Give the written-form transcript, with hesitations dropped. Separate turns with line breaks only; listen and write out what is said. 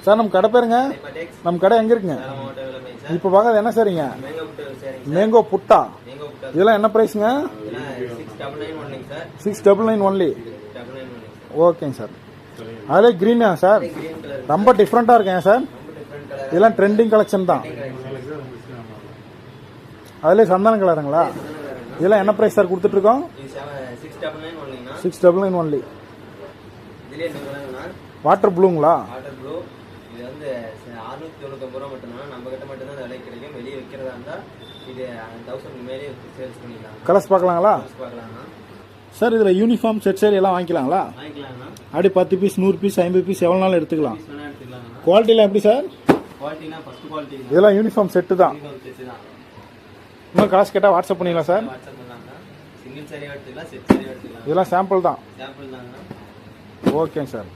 Sir நம்ம கடை பேருங்க, நம்ம கடை எங்க இருக்குங்க? இப்போ பார்க்கறது என்ன சரிங்க? மேங்கோ புட்டா. இதெல்லாம் என்ன பிரைஸுங்க? 699 ஒன்லி. ஓகேங்க சார். அதிலே கிரீனா சார்? ரொம்ப டிஃப்ரெண்ட்டாக இருக்கேன் சார். இதெல்லாம் ட்ரெண்டிங் கலெக்ஷன் தான். அதிலே சந்தன கலருங்களா? இதெல்லாம் என்ன பிரைஸ் சார் கொடுத்துட்ருக்கோம்? 699 ஒன்லி. வாட்டர் ப்ளூங்களா?
இது வந்து 699 ரூபா மட்டும்தான். நம்ம கிட்ட மட்டும் தான் விலை கிடைக்கும். வெளியே விற்கிறதா இருந்தால் இது 1000 மேலே சேல்ஸ் பண்ணிக்கலாம்.
கலர்ஸ் பார்க்கலாங்களா
பார்க்கலாம்ண்ணா
சார்? இதில் யூனிஃபார்ம் செட் சரி எல்லாம் வாங்கிக்கலாங்களா?
வாங்கிக்கலாம்ண்ணா.
அப்படி 10 பீஸ் 100 பீஸ் 50 பீஸ் எவ்வளோ நாள் எடுத்துக்கலாம்.
எடுத்துக்கலாம்ண்ணா.
குவாலிட்டிலாம் எப்படி சார்?
குவாலிட்டினா ஃபர்ஸ்ட் குவாலிட்டி.
இதெல்லாம் யூனிஃபார்ம் செட்டு தான். இன்னும் காசு கேட்டால் வாட்ஸ்அப் பண்ணிடலாம் சார்.
வாட்ஸ்அப் பண்ணலாம்ண்ணா. சிங்கிள் சரியாக எடுத்துக்கலாம், செட் சரியாக எடுத்துக்கலாம்.
இதெல்லாம் சாம்பிள் தான்.
சாம்பிள் தாங்கண்ணா.
ஓகேங்க சார்.